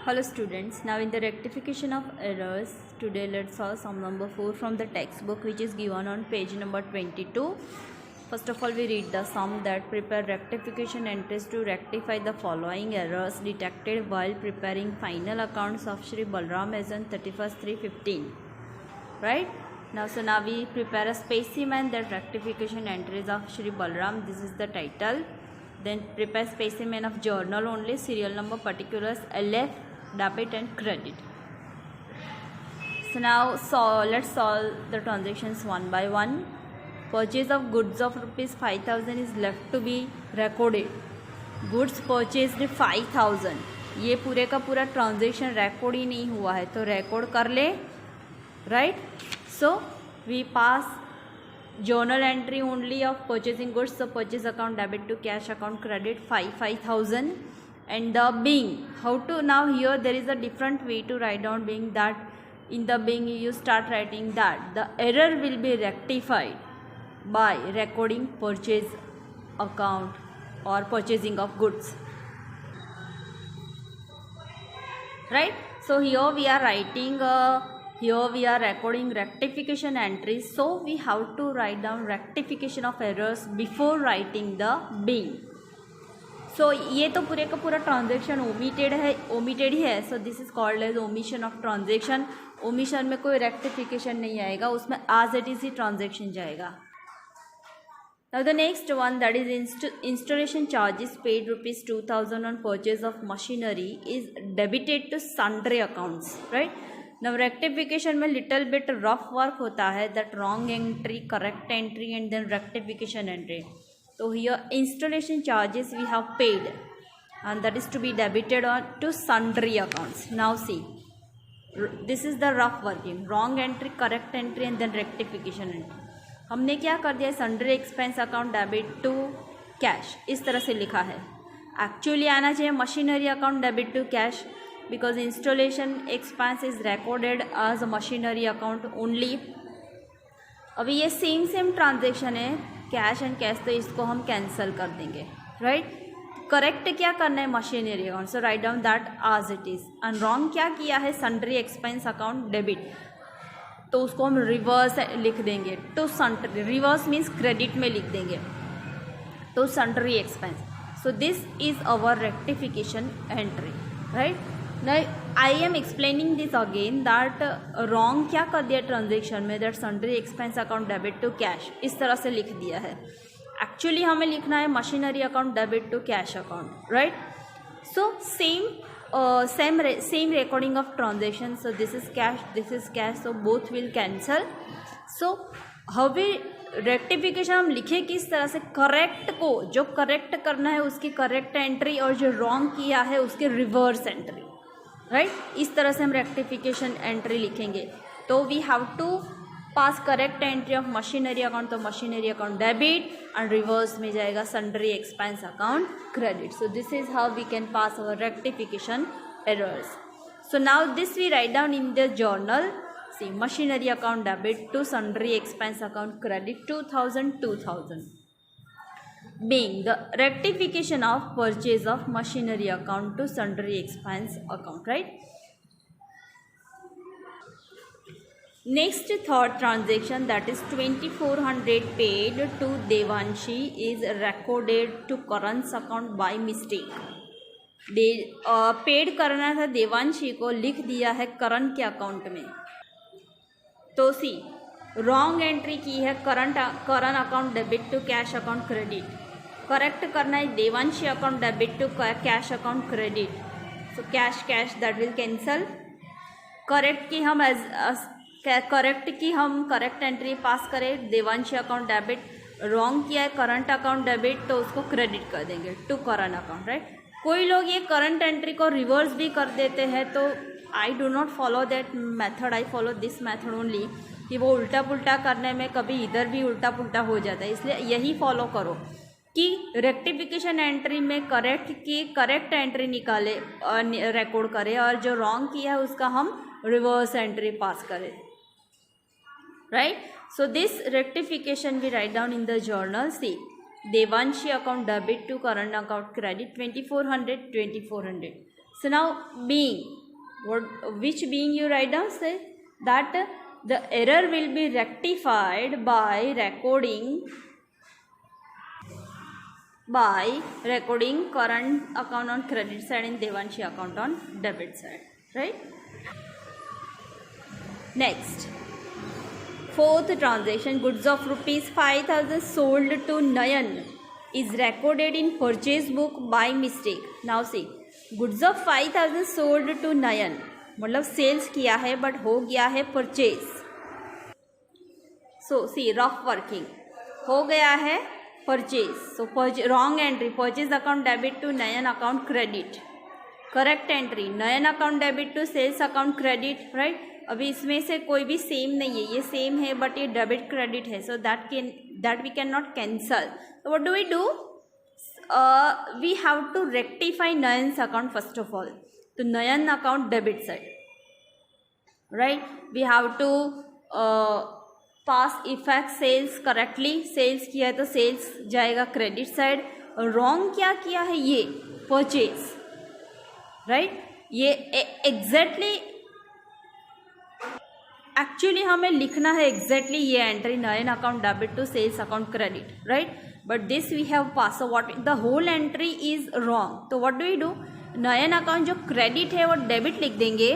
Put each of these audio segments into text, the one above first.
Hello students, now in the rectification of errors, today let's solve sum number 4 from the textbook which is given on page number 22. First of all we read the sum that prepare rectification entries to rectify the following errors detected while preparing final accounts of Shri Balram as on 31st 3/15. Right? Now we prepare a specimen that rectification entries of Shri Balram, this is the title. Then prepare specimen of journal only, serial number, particulars, LF, debit and credit. So let's solve the transactions one by one. Purchase of goods of rupees 5,000 is left to be recorded. Goods purchased 5,000. ये पूरे का पूरा transaction record ही नहीं हुआ है तो record कर ले, right. So we pass journal entry only of purchasing goods, so purchase account debit to cash account credit 5,000. And the being, how to, now here there is a different way to write down being, that in the being you start writing that the error will be rectified by recording purchase account or purchasing of goods, right. So here we are writing here we are recording rectification entries, so we have to write down rectification of errors before writing the being. So ये तो पूरे का पूरा transaction omitted ही है, so this is called as omission of transaction. Omission में कोई rectification नहीं आएगा, उसमें एज इट इज ही ट्रांजेक्शन जाएगा. Now the next one, that is installation charges paid rupees 2,000 on purchase of machinery is debited to sundry accounts, right. Now rectification में little bit rough work होता है, that wrong entry, correct entry and then rectification entry. So here installation charges we have paid and that is to be debited on to sundry accounts. Now see, this is the rough working, wrong entry, correct entry and then rectification entry. हमने क्या कर दिया, sundry expense account debit to cash, इस तरह से लिखा है. Actually आना चाहिए machinery account debit to cash, because installation expense is recorded as a machinery account only. अभी ये सेम ट्रांजेक्शन है, कैश एंड कैश, तो इसको हम कैंसिल कर देंगे, राइट. करेक्ट क्या करना है, machinery account, so write down that as it is. And wrong क्या किया है, सन्ड्री एक्सपेंस अकाउंट डेबिट, तो उसको हम रिवर्स लिख देंगे to sundry. Reverse means credit में लिख देंगे तो sundry expense. So this is our rectification entry, right. I am explaining this again that wrong क्या कर दिया ट्रांजेक्शन में, that sundry expense account debit to cash, इस तरह से लिख दिया है. एक्चुअली हमें लिखना है machinery account debit to cash account, right. So same recording of transaction, so this is cash, so both will cancel. so हवे रेक्टिफिकेशन हम लिखे किस तरह से, करेक्ट को जो करेक्ट करना है उसकी करेक्ट एंट्री और जो रॉन्ग किया है उसके रिवर्स एंट्री, राइट. इस तरह से हम रेक्टिफिकेशन एंट्री लिखेंगे. तो we have to pass correct entry of machinery account, तो machinery account debit and reverse में जाएगा sundry expense account credit. So this is how we can pass our rectification errors. So now this we write down in the journal. See, machinery account debit to sundry expense account credit 2,000 being the rectification of purchase of machinery account to sundry expense account, right. Next third transaction, that is 2,400 paid to Devanshi is recorded to Karan's account by mistake. Paid करना था देवांशी को, लिख दिया है करण के account में. तो सी, wrong entry की है Karan account debit to cash account credit. Correct करना है Devanshi account debit to cash account credit. So cash that will cancel. Correct की हम करेक्ट एंट्री पास करें, देवांशी अकाउंट डेबिट. रॉन्ग किया है करंट अकाउंट डेबिट, तो उसको क्रेडिट कर देंगे टू करंट अकाउंट, राइट. कोई लोग ये करंट एंट्री को रिवर्स भी कर देते हैं, तो I do not follow that method, I follow this method only, कि वो उल्टा पुल्टा करने में कभी इधर भी उल्टा पुल्टा हो जाता है. इसलिए यही फॉलो करो कि रेक्टिफिकेशन एंट्री में करेक्ट एंट्री निकाले, रिकॉर्ड करें, और जो रॉन्ग किया है उसका हम रिवर्स एंट्री पास करें, right. So this rectification we write down in the journal. See, Devanshi account debit to current account credit 2,400. So now being, which being you write down? Say that the error will be rectified by recording current account on credit side and Devanshi account on debit side, right? Next, fourth transaction, goods of rupees 5,000 sold to Nayan is recorded in purchase book by mistake. Now see, goods of 5,000 sold to Nayan, मतलब sales किया है but हो गया है purchase. So see rough working, हो गया है purchase. So wrong entry, purchase account debit to Nayan account credit. Correct entry, Nayan account debit to sales account credit, right. अभी इसमें से कोई भी सेम नहीं है, ये सेम है बट ये डेबिट क्रेडिट है. So that we can not cancel. So what do? We have to rectify Nayan's account first of all. तो Nayan account debit side, right? We have to pass effect sales correctly. Sales किया है तो sales जाएगा credit side. और wrong क्या किया है? ये purchase, right? ये exactly एक्चुअली हमें लिखना है एग्जैक्टली ये entry, Nayan account debit to sales account credit, right. But this we have pass. So what the whole entry is wrong. तो व्हाट डू? नयन अकाउंट जो क्रेडिट है वो डेबिट लिख देंगे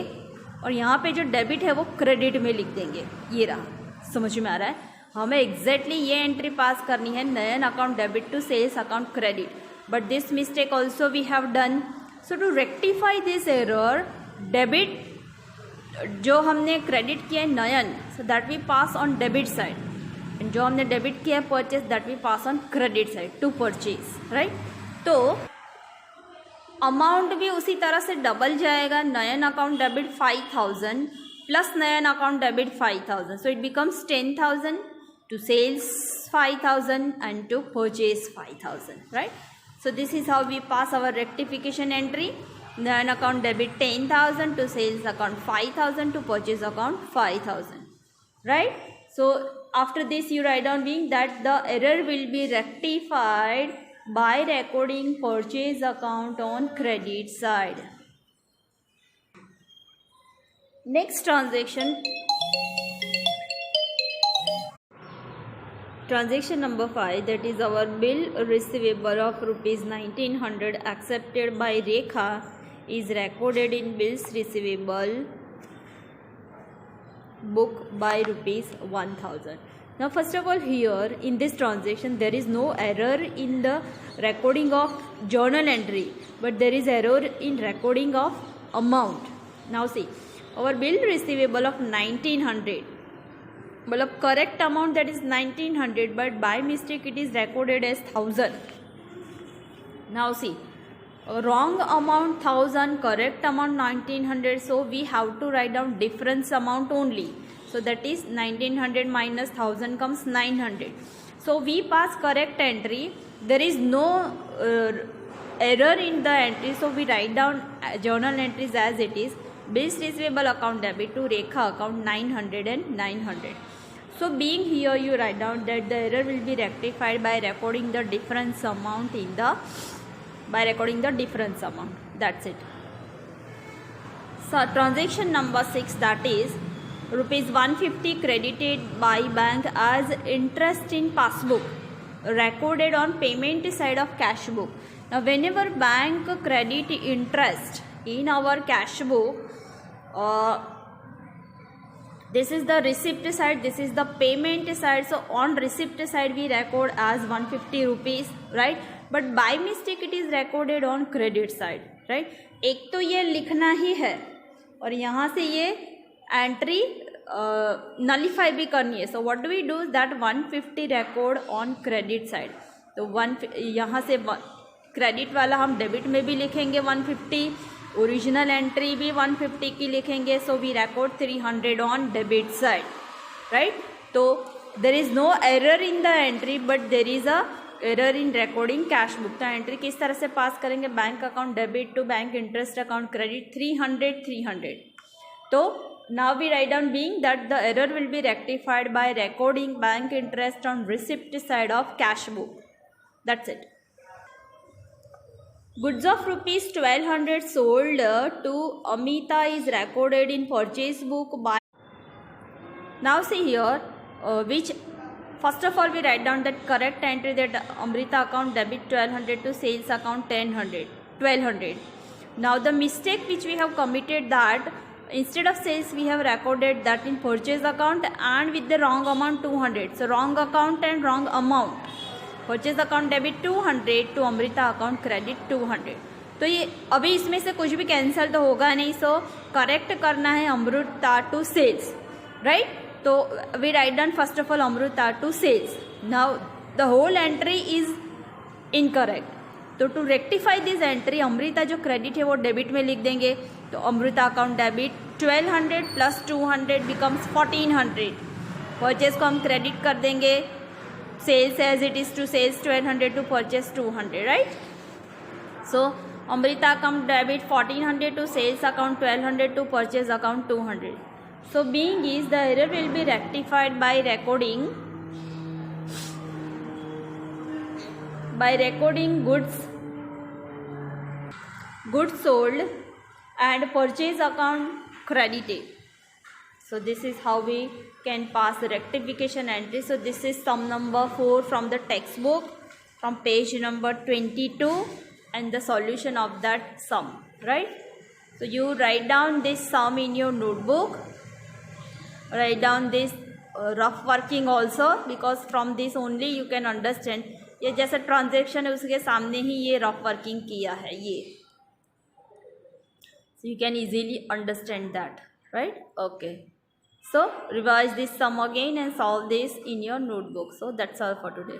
और यहाँ पे जो डेबिट है वो क्रेडिट में लिख देंगे. ये रहा, समझ में आ रहा है. हमें एग्जैक्टली ये एंट्री पास करनी है, Nayan account debit to sales account credit. But this mistake also we have done. So to rectify this error, debit जो हमने क्रेडिट किया है Nayan, so that we pass on debit side. And जो हमने debit किया है purchase, that we pass on credit side to purchase, right. तो amount भी उसी तरह से डबल जाएगा. Nayan account debit 5,000 plus Nayan account debit 5,000. So it becomes 10,000 to sales 5,000 and to purchase 5,000, right. So this is how we pass our rectification entry. Nayan account debit 10,000 to sales account 5,000 to purchase account 5,000, right. So after this you write down being that the error will be rectified by recording purchase account on credit side. Next transaction, transaction number 5, that is our bill receivable of rupees 1,900 accepted by Rekha is recorded in bills receivable book by rupees 1,000. Now first of all, here in this transaction there is no error in the recording of journal entry, but there is error in recording of amount. Now see, our bill receivable of 1,900, मतलब correct amount that is 1,900, but by mistake it is recorded as 1,000. Now see, wrong amount 1,000, correct amount 1,900. So we have to write down difference amount only. So that is 1,900 minus 1,000 comes 900. So we pass correct entry. There is no error in the entry. So we write down journal entries as it is. Bills receivable account debit to Rekha account 900 and 900. So being here you write down that the error will be rectified by recording the difference amount in the difference amount. That's it. So transaction number 6, that is rupees 150 credited by bank as interest in passbook, recorded on payment side of cash book. Now whenever bank credit interest in our cash book, this is the receipt side, this is the payment side. So on receipt side we record as 150 rupees, right. But by mistake it is recorded on credit side, right. एक तो ये लिखना ही है और यहाँ से ये entry nullify भी करनी है. So what do we do that 150 record on credit side. तो यहाँ से क्रेडिट वाला हम डेबिट में भी लिखेंगे 150, ओरिजिनल एंट्री भी 150 की लिखेंगे. So we record 300 on debit side, right. तो there is no error in the entry but there is a error in recording cash book. तो एंट्री किस तरह से पास करेंगे, bank account debit to bank interest account credit 300. तो now we write down being that the error will be rectified by recording bank interest on receipt side of cash book. That's it. Goods of rupees 1200 sold to Amita is recorded in purchase book by. Now see here, which first of all we write down that correct entry, that Amrita account debit 1200 to sales account 1200. Now the mistake which we have committed, that instead of sales we have recorded that in purchase account and with the wrong amount 200. So wrong account and wrong amount. Purchase account debit 200 to Amrita account credit 200. तो ये अभी इसमें से कुछ भी cancel तो होगा नहीं, सो करेक्ट करना है अमृता टू सेल्स, राइट. तो we write down first of all Amrita to sales. Now the whole entry is incorrect. तो to rectify this entry, Amrita जो क्रेडिट है वो डेबिट में लिख देंगे. तो Amrita account debit 1200 plus 200 becomes 1400. Purchase को हम क्रेडिट कर देंगे. Sales as it is to sales 1200 to purchase 200, right? So Amrita account debit 1400 to sales account 1200 to purchase account 200. So being is the error will be rectified by recording goods sold and purchase account credited. So this is how we can pass the rectification entry. So this is sum number 4 from the textbook, from page number 22, and the solution of that sum, right? So you write down this sum in your notebook. Write down this rough working also, because from this only you can understand. ये जैसा transaction है उसके सामने ही ये rough working किया है ये. So you can easily understand that, right? Okay. So revise this sum again and solve this in your notebook. So that's all for today.